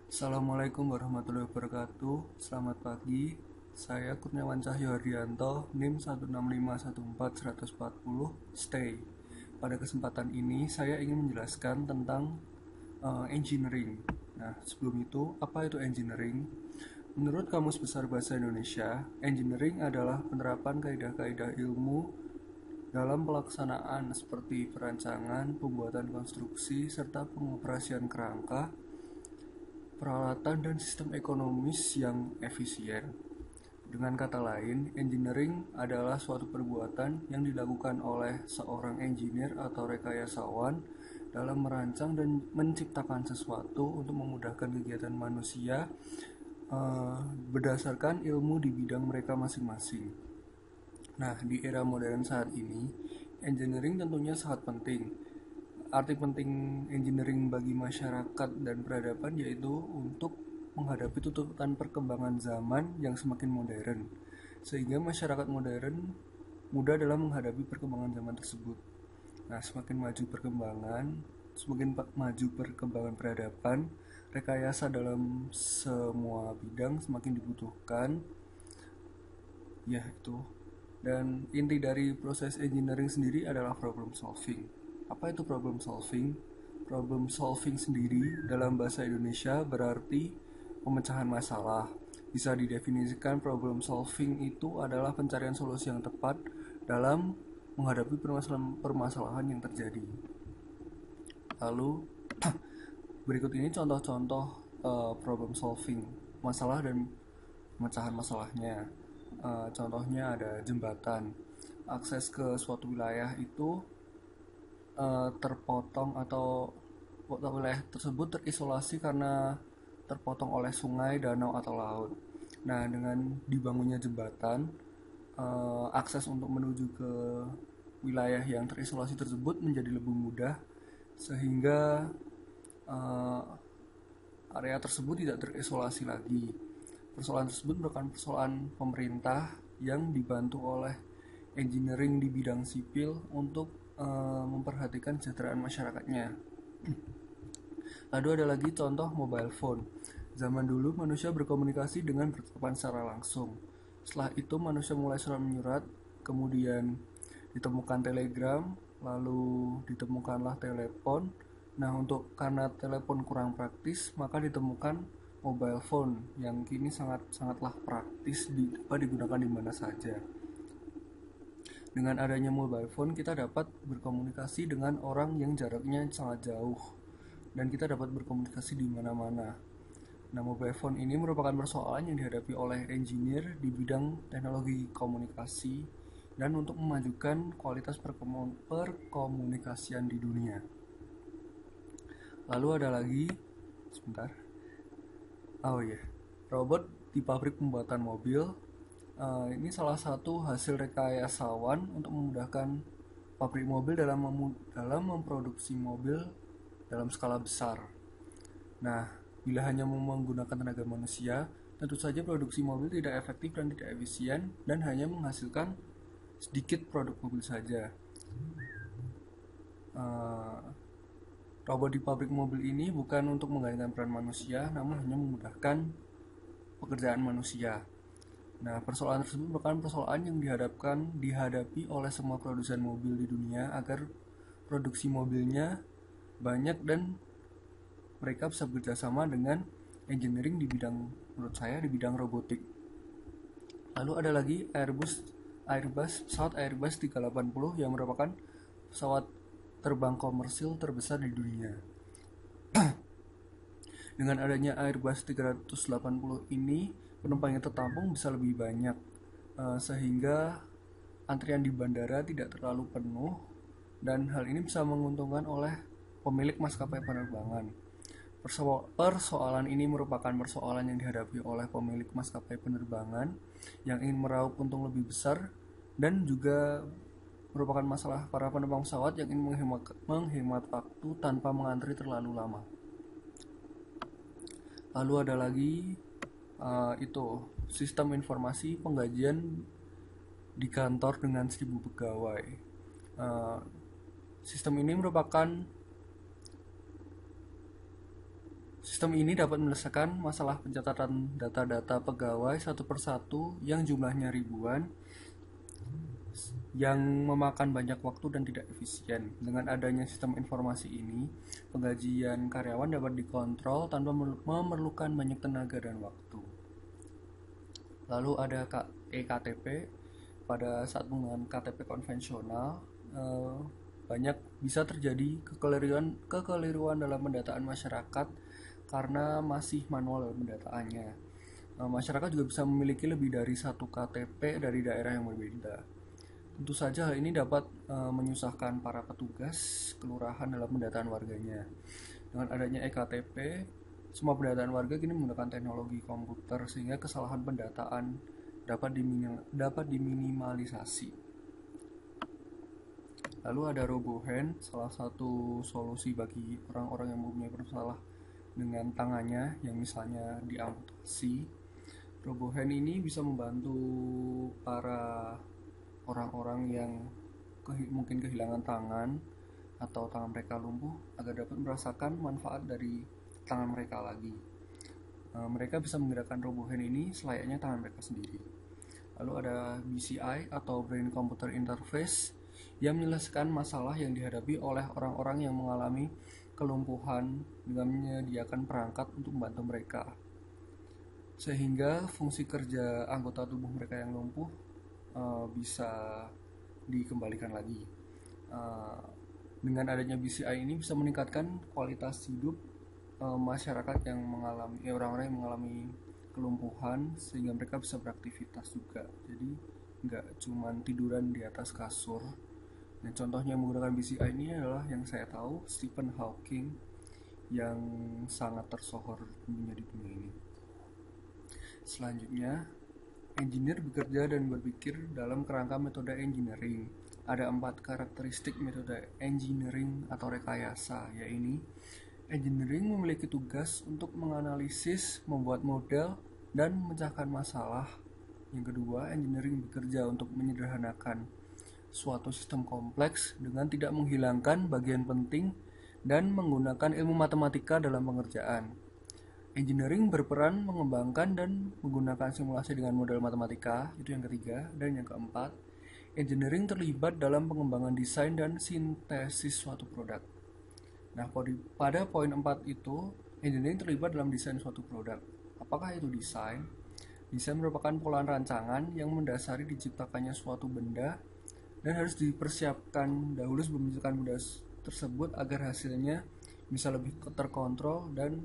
Assalamualaikum warahmatullahi wabarakatuh. Selamat pagi. Saya Kurniawan Cahyo Hardianto, NIM 16514-140, stay. Pada kesempatan ini saya ingin menjelaskan tentang engineering. Nah, sebelum itu, apa itu engineering? Menurut Kamus Besar Bahasa Indonesia, engineering adalah penerapan kaidah-kaidah ilmu dalam pelaksanaan seperti perancangan, pembuatan konstruksi, serta pengoperasian kerangka, peralatan dan sistem ekonomis yang efisien. Dengan kata lain, engineering adalah suatu perbuatan yang dilakukan oleh seorang engineer atau rekayasawan dalam merancang dan menciptakan sesuatu untuk memudahkan kegiatan manusia berdasarkan ilmu di bidang mereka masing-masing. Nah, di era modern saat ini, engineering tentunya sangat penting. Arti penting engineering bagi masyarakat dan peradaban yaitu untuk menghadapi tuntutan perkembangan zaman yang semakin modern, sehingga masyarakat modern mudah dalam menghadapi perkembangan zaman tersebut. Nah, semakin maju perkembangan peradaban, rekayasa dalam semua bidang semakin dibutuhkan, ya itu. Dan inti dari proses engineering sendiri adalah problem solving. Apa itu problem solving? Problem solving sendiri dalam bahasa Indonesia berarti pemecahan masalah. Bisa didefinisikan problem solving itu adalah pencarian solusi yang tepat dalam menghadapi permasalahan yang terjadi. Lalu berikut ini contoh-contoh problem solving, masalah dan pemecahan masalahnya. Contohnya ada jembatan. Akses ke suatu wilayah itu terpotong atau wilayah tersebut terisolasi karena terpotong oleh sungai, danau, atau laut. Nah, dengan dibangunnya jembatan, akses untuk menuju ke wilayah yang terisolasi tersebut menjadi lebih mudah, sehingga area tersebut tidak terisolasi lagi. Persoalan tersebut merupakan persoalan pemerintah yang dibantu oleh engineering di bidang sipil untuk memperhatikan kesejahteraan masyarakatnya. Lalu ada lagi contoh mobile phone. Zaman dulu manusia berkomunikasi dengan bertatapan secara langsung. Setelah itu manusia mulai surat menyurat, kemudian ditemukan telegram, lalu ditemukanlah telepon. Nah, karena telepon kurang praktis, maka ditemukan mobile phone yang kini sangatlah praktis dapat digunakan di mana saja. Dengan adanya mobile phone, kita dapat berkomunikasi dengan orang yang jaraknya sangat jauh, dan kita dapat berkomunikasi di mana-mana. Nah, mobile phone ini merupakan persoalan yang dihadapi oleh engineer di bidang teknologi komunikasi dan untuk memajukan kualitas perkomunikasian di dunia. Lalu ada lagi, robot di pabrik pembuatan mobil. Ini salah satu hasil rekayasawan untuk memudahkan pabrik mobil dalam memproduksi mobil dalam skala besar. Nah, bila hanya menggunakan tenaga manusia, tentu saja produksi mobil tidak efektif dan tidak efisien dan hanya menghasilkan sedikit produk mobil saja. Robot di pabrik mobil ini bukan untuk menggantikan peran manusia, namun hanya memudahkan pekerjaan manusia. Nah, persoalan tersebut merupakan persoalan yang dihadapi oleh semua produsen mobil di dunia agar produksi mobilnya banyak dan mereka bisa bekerja sama dengan engineering menurut saya di bidang robotik. Lalu ada lagi pesawat Airbus 380 yang merupakan pesawat terbang komersil terbesar di dunia. Dengan adanya Airbus 380 ini, penumpang yang tertampung bisa lebih banyak, sehingga antrian di bandara tidak terlalu penuh, dan hal ini bisa menguntungkan oleh pemilik maskapai penerbangan. Persoalan ini merupakan persoalan yang dihadapi oleh pemilik maskapai penerbangan yang ingin meraup untung lebih besar, dan juga merupakan masalah para penumpang pesawat yang ingin menghemat waktu tanpa mengantri terlalu lama. Lalu ada lagi sistem informasi penggajian di kantor dengan 1000 pegawai. Sistem ini merupakan Sistem ini dapat menyelesaikan masalah pencatatan data-data pegawai satu persatu yang jumlahnya ribuan, yang memakan banyak waktu dan tidak efisien. Dengan adanya sistem informasi ini, penggajian karyawan dapat dikontrol tanpa memerlukan banyak tenaga dan waktu. Lalu ada eKTP. Pada saat penggunaan KTP konvensional, banyak bisa terjadi kekeliruan dalam pendataan masyarakat karena masih manual dalam pendataannya. Masyarakat juga bisa memiliki lebih dari satu KTP dari daerah yang berbeda. Tentu saja hal ini dapat menyusahkan para petugas kelurahan dalam pendataan warganya. Dengan adanya eKTP, semua pendataan warga kini menggunakan teknologi komputer sehingga kesalahan pendataan dapat diminimalisasi. Lalu ada RoboHand, salah satu solusi bagi orang-orang yang mempunyai masalah dengan tangannya yang misalnya diamputasi. RoboHand ini bisa membantu para orang-orang yang mungkin kehilangan tangan atau tangan mereka lumpuh agar dapat merasakan manfaat dari tangan mereka lagi. Mereka bisa menggerakkan RoboHand ini selayaknya tangan mereka sendiri. Lalu ada BCI atau Brain Computer Interface yang menyelesaikan masalah yang dihadapi oleh orang-orang yang mengalami kelumpuhan dengan menyediakan perangkat untuk membantu mereka, sehingga fungsi kerja anggota tubuh mereka yang lumpuh bisa dikembalikan lagi. Dengan adanya BCI ini bisa meningkatkan kualitas hidup masyarakat yang mengalami orang-orang yang mengalami kelumpuhan sehingga mereka bisa beraktivitas juga. Jadi nggak cuman tiduran di atas kasur. Nah, contohnya menggunakan BCI ini adalah yang saya tahu Stephen Hawking yang sangat tersohor di dunia ini. Selanjutnya, engineer bekerja dan berpikir dalam kerangka metode engineering. Ada 4 karakteristik metode engineering atau rekayasa, yaitu engineering memiliki tugas untuk menganalisis, membuat model, dan memecahkan masalah. Yang kedua, engineering bekerja untuk menyederhanakan suatu sistem kompleks dengan tidak menghilangkan bagian penting dan menggunakan ilmu matematika dalam pengerjaan. Engineering berperan mengembangkan dan menggunakan simulasi dengan model matematika, itu yang ketiga. Dan yang keempat, engineering terlibat dalam pengembangan desain dan sintesis suatu produk. Nah, pada poin 4 itu, engineering terlibat dalam desain suatu produk. Apakah itu desain? Desain merupakan pola rancangan yang mendasari diciptakannya suatu benda dan harus dipersiapkan dahulu sebelum menciptakan benda tersebut agar hasilnya bisa lebih terkontrol. Dan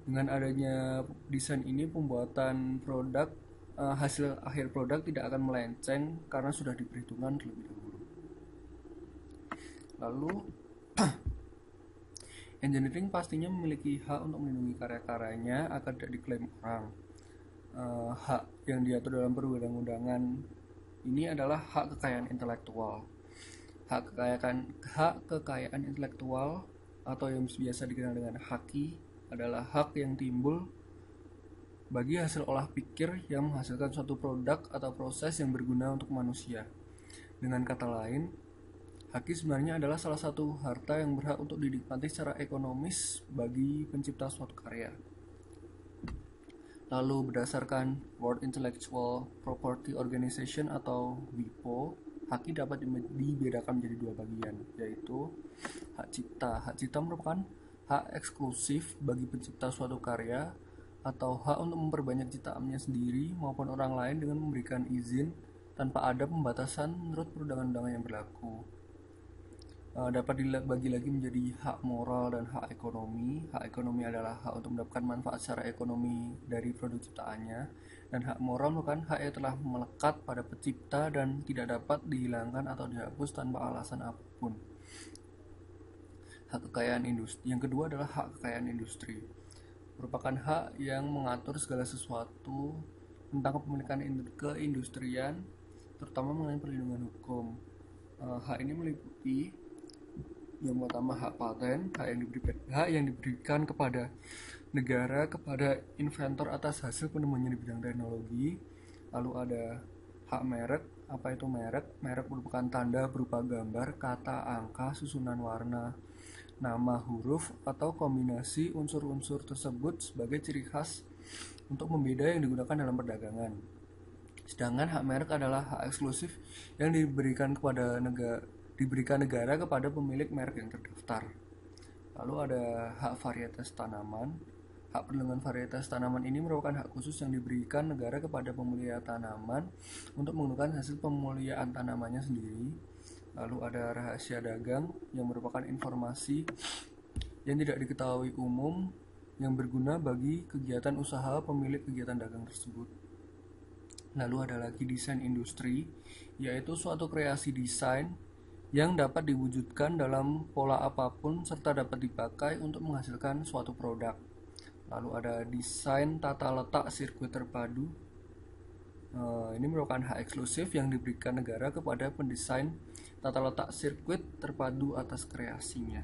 dengan adanya desain ini, pembuatan produk, hasil akhir produk tidak akan melenceng karena sudah diperhitungkan terlebih dahulu. Lalu engineering pastinya memiliki hak untuk melindungi karya-karyanya agar tidak diklaim orang. Hak yang diatur dalam perundang-undangan ini adalah hak kekayaan intelektual. Hak kekayaan intelektual atau yang biasa dikenal dengan haki adalah hak yang timbul bagi hasil olah pikir yang menghasilkan suatu produk atau proses yang berguna untuk manusia. Dengan kata lain, haki sebenarnya adalah salah satu harta yang berhak untuk dinikmati secara ekonomis bagi pencipta suatu karya. Lalu berdasarkan World Intellectual Property Organization atau WIPO, haki dapat dibedakan menjadi 2 bagian, yaitu hak cipta. Hak cipta merupakan hak eksklusif bagi pencipta suatu karya atau hak untuk memperbanyak ciptaannya sendiri maupun orang lain dengan memberikan izin tanpa ada pembatasan menurut perundang-undangan yang berlaku. Dapat dibagi lagi menjadi hak moral dan hak ekonomi. Hak ekonomi adalah hak untuk mendapatkan manfaat secara ekonomi dari produk ciptaannya, dan hak moral merupakan hak yang telah melekat pada pencipta dan tidak dapat dihilangkan atau dihapus tanpa alasan apapun. Hak kekayaan industri. Yang kedua adalah hak kekayaan industri. Merupakan hak yang mengatur segala sesuatu tentang kepemilikan keindustrian, terutama mengenai perlindungan hukum. Hak ini meliputi yang pertama hak paten, hak yang diberikan kepada negara kepada inventor atas hasil penemuannya di bidang teknologi. Lalu ada hak merek. Apa itu merek? Merek merupakan tanda berupa gambar, kata, angka, susunan warna, nama huruf atau kombinasi unsur-unsur tersebut sebagai ciri khas untuk pembeda yang digunakan dalam perdagangan. Sedangkan hak merek adalah hak eksklusif yang diberikan negara kepada pemilik merek yang terdaftar. Lalu ada hak varietas tanaman. Hak perlindungan varietas tanaman ini merupakan hak khusus yang diberikan negara kepada pemulia tanaman untuk menggunakan hasil pemuliaan tanamannya sendiri. Lalu ada rahasia dagang yang merupakan informasi yang tidak diketahui umum yang berguna bagi kegiatan usaha pemilik kegiatan dagang tersebut. Lalu ada lagi desain industri, yaitu suatu kreasi desain yang dapat diwujudkan dalam pola apapun serta dapat dipakai untuk menghasilkan suatu produk. Lalu ada desain tata letak sirkuit terpadu. Ini merupakan hak eksklusif yang diberikan negara kepada pendesain tata letak sirkuit terpadu atas kreasinya.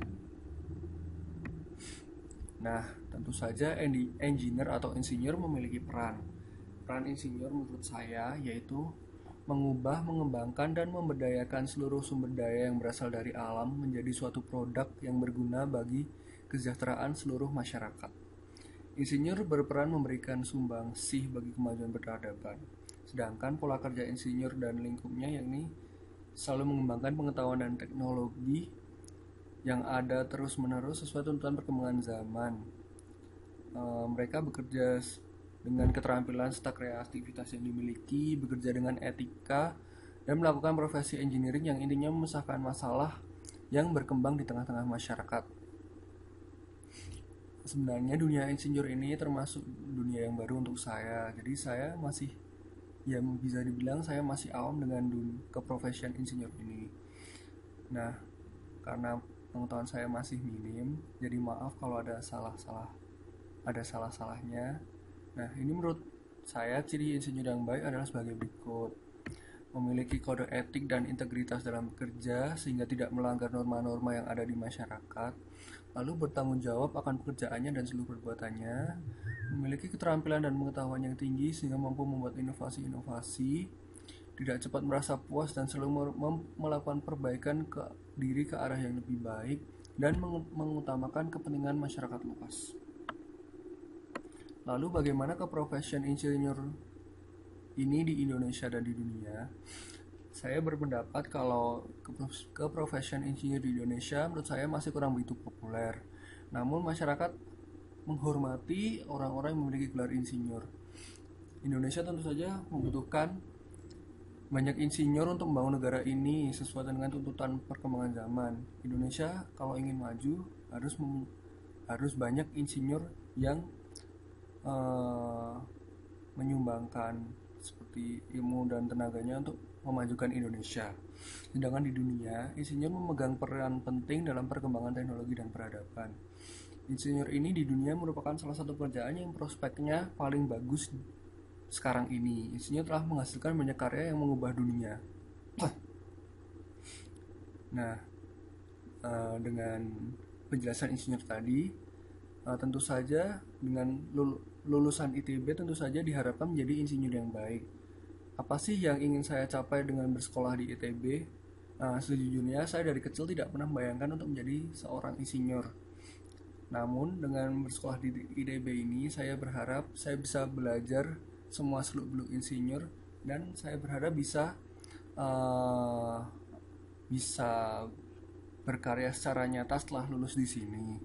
Nah, tentu saja engineer atau insinyur memiliki peran. Peran insinyur menurut saya yaitu mengubah, mengembangkan, dan memberdayakan seluruh sumber daya yang berasal dari alam menjadi suatu produk yang berguna bagi kesejahteraan seluruh masyarakat. Insinyur berperan memberikan sumbangsih bagi kemajuan peradaban. Sedangkan pola kerja insinyur dan lingkupnya yakni selalu mengembangkan pengetahuan dan teknologi yang ada terus-menerus sesuai tuntutan perkembangan zaman. Mereka bekerja dengan keterampilan serta kreativitas yang dimiliki, bekerja dengan etika, dan melakukan profesi engineering yang intinya memecahkan masalah yang berkembang di tengah-tengah masyarakat. Sebenarnya dunia insinyur ini termasuk dunia yang baru untuk saya. Jadi saya masih, ya bisa dibilang saya masih awam dengan keprofesian insinyur ini. Nah, karena pengetahuan saya masih minim, jadi maaf kalau ada salah-salahnya. Nah, ini menurut saya ciri insinyur yang baik adalah sebagai berikut: memiliki kode etik dan integritas dalam bekerja sehingga tidak melanggar norma-norma yang ada di masyarakat, lalu bertanggung jawab akan pekerjaannya dan seluruh perbuatannya, memiliki keterampilan dan pengetahuan yang tinggi sehingga mampu membuat inovasi-inovasi, tidak cepat merasa puas dan selalu melakukan perbaikan ke diri ke arah yang lebih baik, dan mengutamakan kepentingan masyarakat luas. Lalu bagaimana keprofesian insinyur ini di Indonesia dan di dunia? Saya berpendapat kalau keprofesian insinyur di Indonesia menurut saya masih kurang begitu populer. Namun masyarakat menghormati orang-orang yang memiliki gelar insinyur. Indonesia tentu saja membutuhkan banyak insinyur untuk membangun negara ini sesuai dengan tuntutan perkembangan zaman. Indonesia kalau ingin maju harus banyak insinyur yang menyumbangkan seperti ilmu dan tenaganya untuk memajukan Indonesia. Sedangkan di dunia, insinyur memegang peran penting dalam perkembangan teknologi dan peradaban. Insinyur ini di dunia merupakan salah satu pekerjaan yang prospeknya paling bagus sekarang ini. Insinyur telah menghasilkan banyak karya yang mengubah dunia. Nah, dengan penjelasan insinyur tadi, tentu saja dengan lulusan ITB tentu saja diharapkan menjadi insinyur yang baik. Apa sih yang ingin saya capai dengan bersekolah di ITB? Sejujurnya saya dari kecil tidak pernah membayangkan untuk menjadi seorang insinyur. Namun dengan bersekolah di ITB ini saya berharap saya bisa belajar semua seluk-beluk insinyur, dan saya berharap bisa berkarya secara nyata setelah lulus di sini.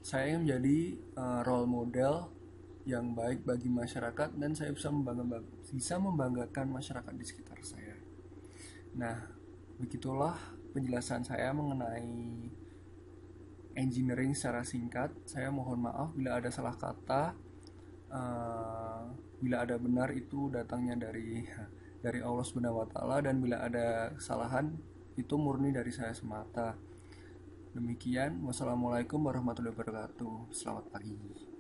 Saya ingin menjadi role model yang baik bagi masyarakat, dan saya bisa membanggakan masyarakat di sekitar saya. Nah, begitulah penjelasan saya mengenai engineering secara singkat. Saya mohon maaf bila ada salah kata. Bila ada benar itu datangnya dari Allah Subhanahu wa taala, dan bila ada kesalahan itu murni dari saya semata. Demikian, wassalamualaikum warahmatullahi wabarakatuh. Selamat pagi.